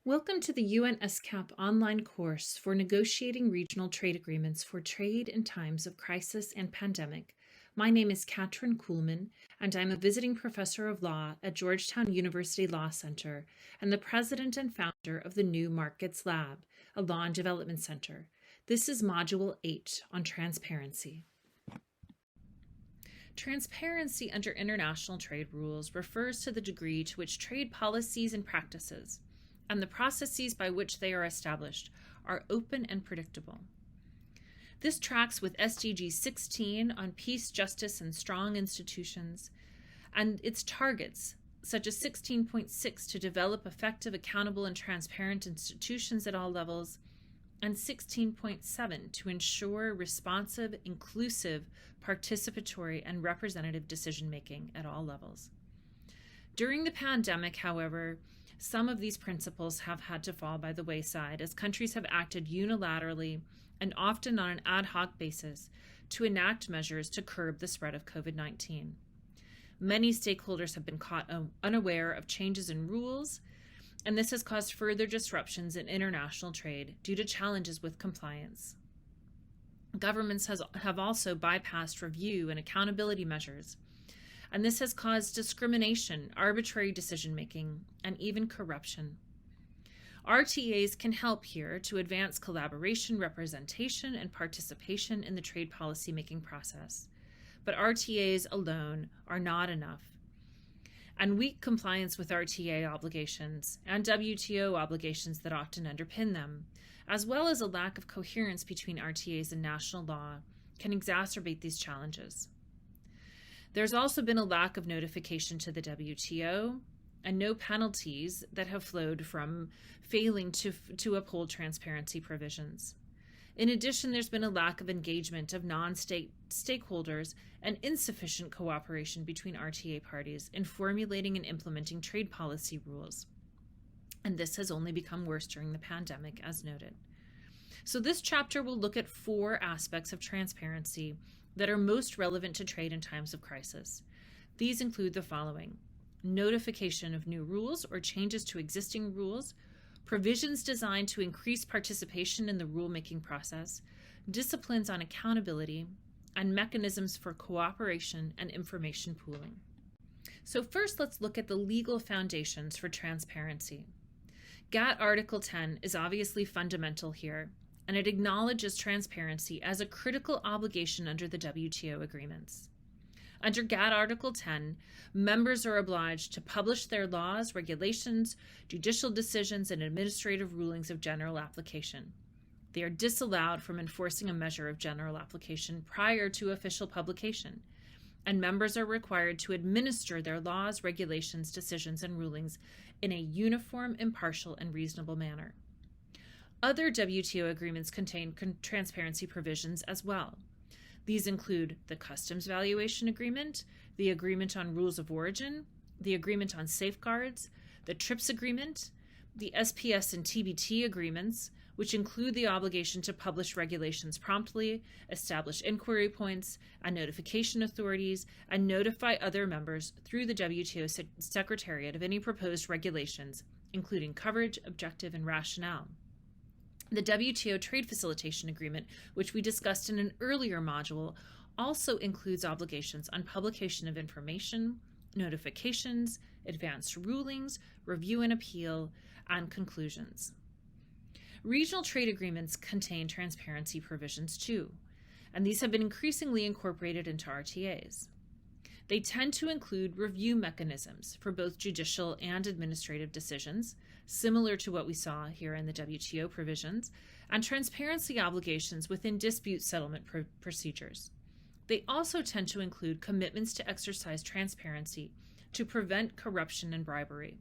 Welcome to the UN ESCAP online course for negotiating regional trade agreements for trade in times of crisis and pandemic. My name is Katrin Kuhlman, and I'm a visiting professor of law at Georgetown University Law Center and the president and founder of the New Markets Lab, a law and development center. This is Module 8 on transparency. Transparency under international trade rules refers to the degree to which trade policies and practices and the processes by which they are established are open and predictable. This tracks with SDG 16 on peace, justice, and strong institutions, and its targets, such as 16.6 to develop effective, accountable, and transparent institutions at all levels, and 16.7 to ensure responsive, inclusive, participatory, and representative decision-making at all levels. During the pandemic, however, some of these principles have had to fall by the wayside as countries have acted unilaterally and often on an ad hoc basis to enact measures to curb the spread of COVID-19. Many stakeholders have been caught unaware of changes in rules, and this has caused further disruptions in international trade due to challenges with compliance. Governments have also bypassed review and accountability measures, and this has caused discrimination, arbitrary decision-making, and even corruption. RTAs can help here to advance collaboration, representation, and participation in the trade policy-making process. But RTAs alone are not enough. And weak compliance with RTA obligations and WTO obligations that often underpin them, as well as a lack of coherence between RTAs and national law, can exacerbate these challenges. There's also been a lack of notification to the WTO and no penalties that have flowed from failing to uphold transparency provisions. In addition, there's been a lack of engagement of non-state stakeholders and insufficient cooperation between RTA parties in formulating and implementing trade policy rules. And this has only become worse during the pandemic, as noted. So this chapter will look at 4 aspects of transparency that are most relevant to trade in times of crisis. These include the following: notification of new rules or changes to existing rules, provisions designed to increase participation in the rulemaking process, disciplines on accountability, and mechanisms for cooperation and information pooling. So first, let's look at the legal foundations for transparency. GATT Article 10 is obviously fundamental here, and it acknowledges transparency as a critical obligation under the WTO agreements. Under GATT Article 10, members are obliged to publish their laws, regulations, judicial decisions, and administrative rulings of general application. They are disallowed from enforcing a measure of general application prior to official publication, and members are required to administer their laws, regulations, decisions, and rulings in a uniform, impartial, and reasonable manner. Other WTO agreements contain transparency provisions as well. These include the Customs Valuation Agreement, the Agreement on Rules of Origin, the Agreement on Safeguards, the TRIPS Agreement, the SPS and TBT agreements, which include the obligation to publish regulations promptly, establish inquiry points and notification authorities, and notify other members through the WTO Secretariat of any proposed regulations, including coverage, objective, and rationale. The WTO Trade Facilitation Agreement, which we discussed in an earlier module, also includes obligations on publication of information, notifications, advanced rulings, review and appeal, and conclusions. Regional trade agreements contain transparency provisions too, and these have been increasingly incorporated into RTAs. They tend to include review mechanisms for both judicial and administrative decisions, similar to what we saw here in the WTO provisions, and transparency obligations within dispute settlement procedures. They also tend to include commitments to exercise transparency to prevent corruption and bribery.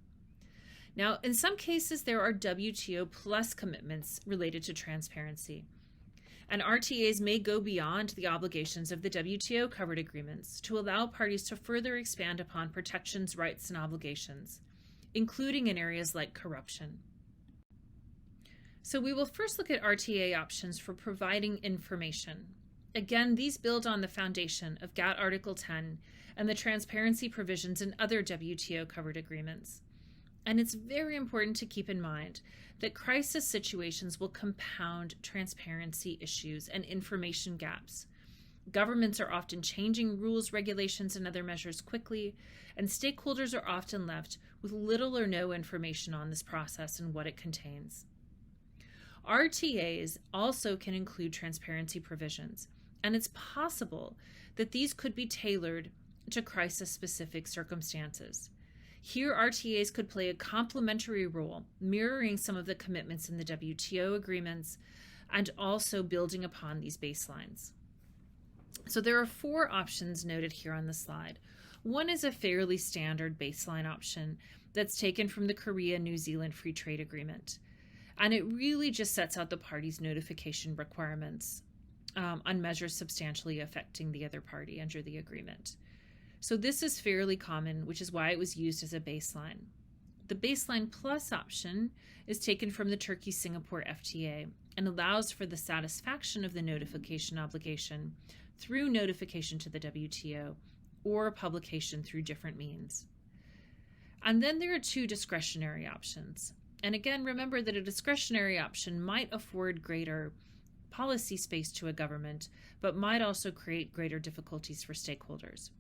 Now, in some cases, there are WTO plus commitments related to transparency, and RTAs may go beyond the obligations of the WTO covered agreements to allow parties to further expand upon protections, rights, and obligations, including in areas like corruption. So we will first look at RTA options for providing information. Again, these build on the foundation of GATT Article 10 and the transparency provisions in other WTO covered agreements. And it's very important to keep in mind that crisis situations will compound transparency issues and information gaps. Governments are often changing rules, regulations, and other measures quickly, and stakeholders are often left with little or no information on this process and what it contains. RTAs also can include transparency provisions, and it's possible that these could be tailored to crisis-specific circumstances. Here, RTAs could play a complementary role, mirroring some of the commitments in the WTO agreements and also building upon these baselines. So there are 4 options noted here on the slide. One is a fairly standard baseline option that's taken from the Korea-New Zealand Free Trade Agreement. And it really just sets out the parties' notification requirements on measures substantially affecting the other party under the agreement. So this is fairly common, which is why it was used as a baseline. The Baseline Plus option is taken from the Turkey-Singapore FTA and allows for the satisfaction of the notification obligation through notification to the WTO or publication through different means. And then there are 2 discretionary options. And again, remember that a discretionary option might afford greater policy space to a government, but might also create greater difficulties for stakeholders.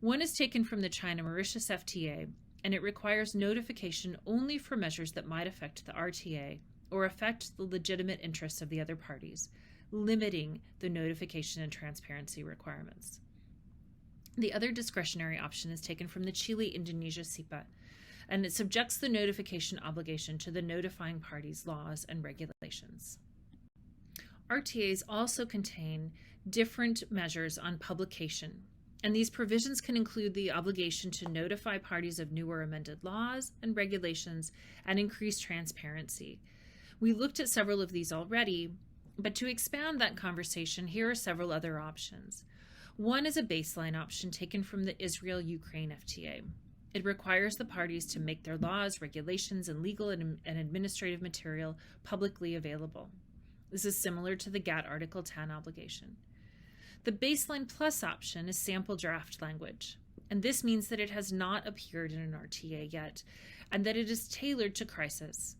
One is taken from the China-Mauritius FTA, and it requires notification only for measures that might affect the RTA or affect the legitimate interests of the other parties, limiting the notification and transparency requirements. The other discretionary option is taken from the Chile-Indonesia CIPA, and it subjects the notification obligation to the notifying parties' laws and regulations. RTAs also contain different measures on publication, and these provisions can include the obligation to notify parties of new or amended laws and regulations and increase transparency. We looked at several of these already, but to expand that conversation, here are several other options. One is a baseline option taken from the Israel-Ukraine FTA. It requires the parties to make their laws, regulations, and legal and administrative material publicly available. This is similar to the GATT Article 10 obligation. The Baseline Plus option is sample draft language, and this means that it has not appeared in an RTA yet, and that it is tailored to crisis.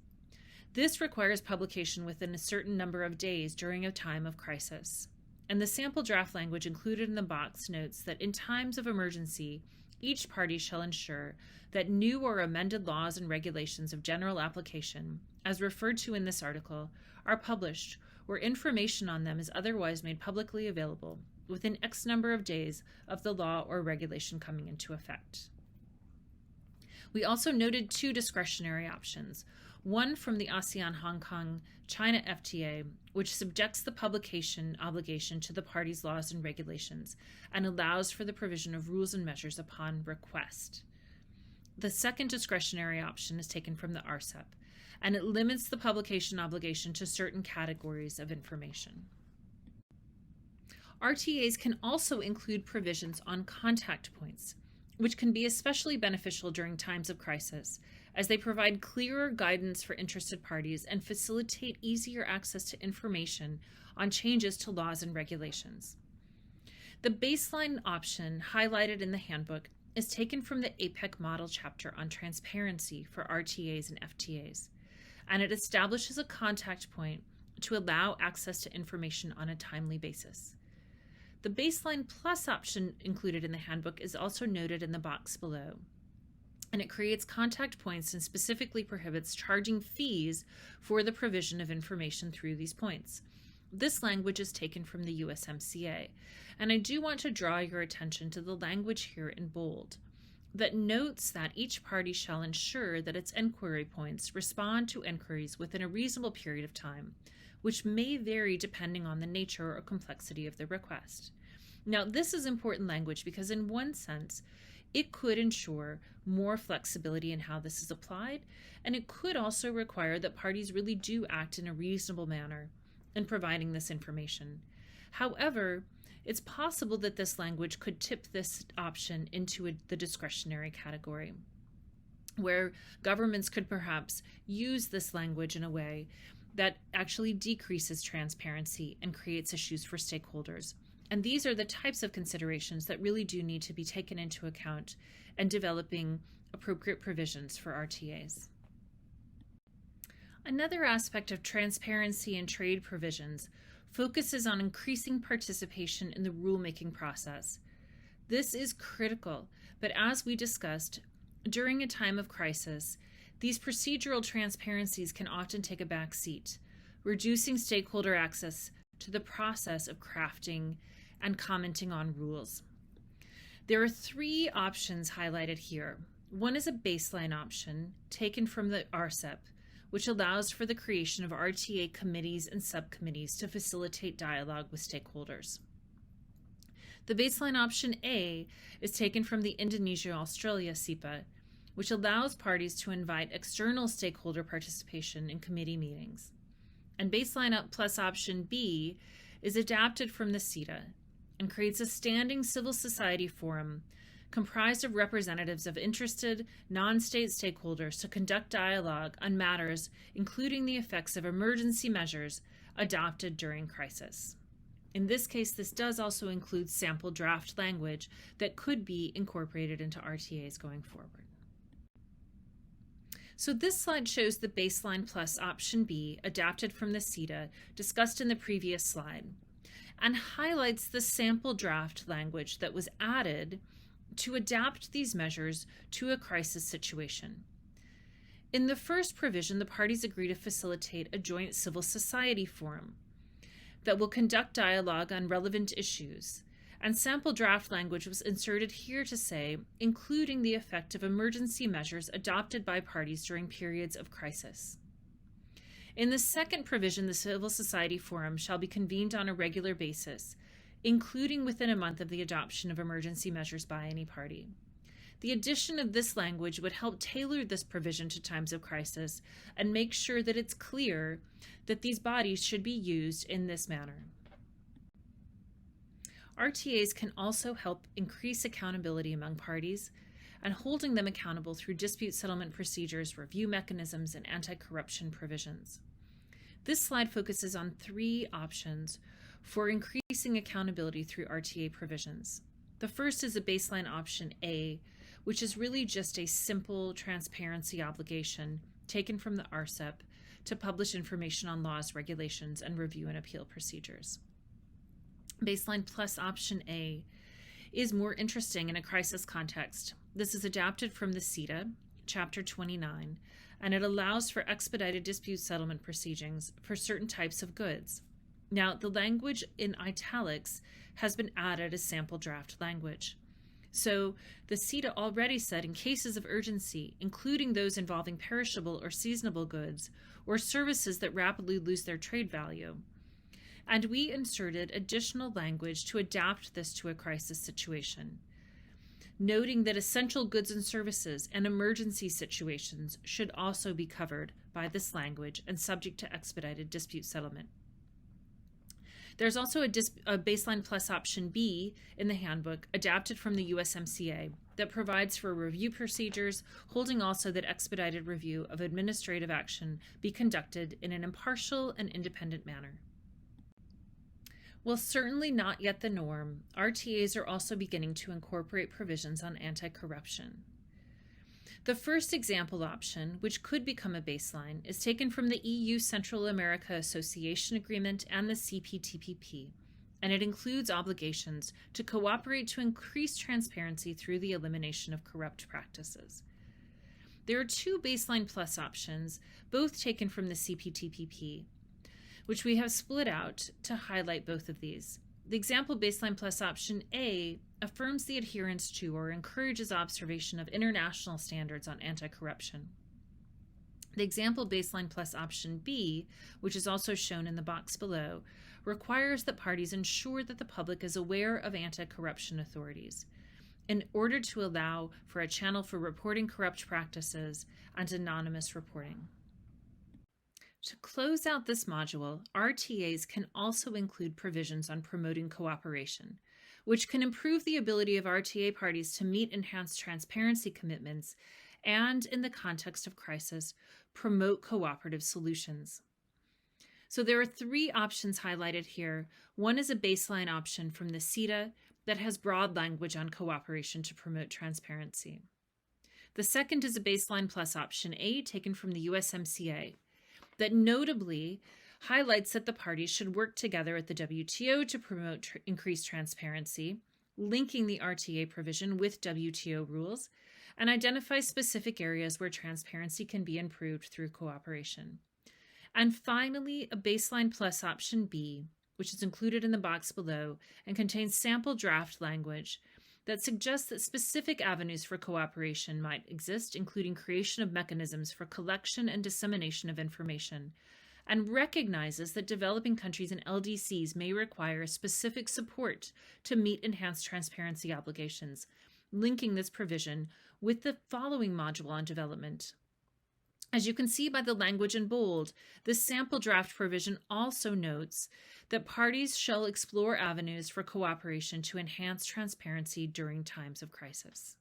This requires publication within a certain number of days during a time of crisis. And the sample draft language included in the box notes that in times of emergency, each party shall ensure that new or amended laws and regulations of general application, as referred to in this article, are published, or information on them is otherwise made publicly available within X number of days of the law or regulation coming into effect. We also noted 2 discretionary options, one from the ASEAN-Hong Kong-China FTA, which subjects the publication obligation to the parties' laws and regulations and allows for the provision of rules and measures upon request. The second discretionary option is taken from the RCEP, and it limits the publication obligation to certain categories of information. RTAs can also include provisions on contact points, which can be especially beneficial during times of crisis, as they provide clearer guidance for interested parties and facilitate easier access to information on changes to laws and regulations. The baseline option highlighted in the handbook is taken from the APEC model chapter on transparency for RTAs and FTAs, and it establishes a contact point to allow access to information on a timely basis. The Baseline Plus option included in the handbook is also noted in the box below, and it creates contact points and specifically prohibits charging fees for the provision of information through these points. This language is taken from the USMCA, and I do want to draw your attention to the language here in bold that notes that each party shall ensure that its inquiry points respond to inquiries within a reasonable period of time, which may vary depending on the nature or complexity of the request. Now, this is important language because in one sense, it could ensure more flexibility in how this is applied, and it could also require that parties really do act in a reasonable manner in providing this information. However, it's possible that this language could tip this option into the discretionary category, where governments could perhaps use this language in a way that actually decreases transparency and creates issues for stakeholders. And these are the types of considerations that really do need to be taken into account in developing appropriate provisions for RTAs. Another aspect of transparency in trade provisions focuses on increasing participation in the rulemaking process. This is critical, but as we discussed, during a time of crisis, these procedural transparencies can often take a back seat, reducing stakeholder access to the process of crafting and commenting on rules. There are three options highlighted here. One is a baseline option taken from the RCEP, which allows for the creation of RTA committees and subcommittees to facilitate dialogue with stakeholders. The baseline option A is taken from the Indonesia-Australia CIPA, which allows parties to invite external stakeholder participation in committee meetings. And baseline plus option B is adapted from the CETA and creates a standing civil society forum comprised of representatives of interested non-state stakeholders to conduct dialogue on matters including the effects of emergency measures adopted during crisis. In this case, this does also include sample draft language that could be incorporated into RTAs going forward. So this slide shows the baseline plus option B, adapted from the CETA, discussed in the previous slide, and highlights the sample draft language that was added to adapt these measures to a crisis situation. In the first provision, the parties agree to facilitate a joint civil society forum that will conduct dialogue on relevant issues, and sample draft language was inserted here to say, including the effect of emergency measures adopted by parties during periods of crisis. In the second provision, the civil society forum shall be convened on a regular basis, including within a month of the adoption of emergency measures by any party. The addition of this language would help tailor this provision to times of crisis and make sure that it's clear that these bodies should be used in this manner. RTAs can also help increase accountability among parties and holding them accountable through dispute settlement procedures, review mechanisms, and anti-corruption provisions. This slide focuses on three options for increasing accountability through RTA provisions. The first is a baseline option A, which is really just a simple transparency obligation taken from the RCEP to publish information on laws, regulations, and review and appeal procedures. Baseline plus option A is more interesting in a crisis context. This is adapted from the CETA, Chapter 29, and it allows for expedited dispute settlement proceedings for certain types of goods. Now, the language in italics has been added as sample draft language. So the CETA already said in cases of urgency, including those involving perishable or seasonable goods or services that rapidly lose their trade value. And we inserted additional language to adapt this to a crisis situation, noting that essential goods and services and emergency situations should also be covered by this language and subject to expedited dispute settlement. There's also a baseline plus option B in the handbook, adapted from the USMCA, that provides for review procedures, holding also that expedited review of administrative action be conducted in an impartial and independent manner. While certainly not yet the norm, RTAs are also beginning to incorporate provisions on anti-corruption. The first example option, which could become a baseline, is taken from the EU Central America Association Agreement and the CPTPP, and it includes obligations to cooperate to increase transparency through the elimination of corrupt practices. There are two baseline plus options, both taken from the CPTPP, which we have split out to highlight both of these. The example baseline plus option A affirms the adherence to or encourages observation of international standards on anti-corruption. The example baseline plus option B, which is also shown in the box below, requires that parties ensure that the public is aware of anti-corruption authorities in order to allow for a channel for reporting corrupt practices and anonymous reporting. To close out this module, RTAs can also include provisions on promoting cooperation, which can improve the ability of RTA parties to meet enhanced transparency commitments and, in the context of crisis, promote cooperative solutions. So there are three options highlighted here. One is a baseline option from the CETA that has broad language on cooperation to promote transparency. The second is a baseline plus option A taken from the USMCA that notably highlights that the parties should work together at the WTO to promote increased transparency, linking the RTA provision with WTO rules, and identifies specific areas where transparency can be improved through cooperation. And finally, a baseline plus option B, which is included in the box below and contains sample draft language that suggests that specific avenues for cooperation might exist, including creation of mechanisms for collection and dissemination of information, and recognizes that developing countries and LDCs may require specific support to meet enhanced transparency obligations, linking this provision with the following module on development. As you can see by the language in bold, the sample draft provision also notes that parties shall explore avenues for cooperation to enhance transparency during times of crisis.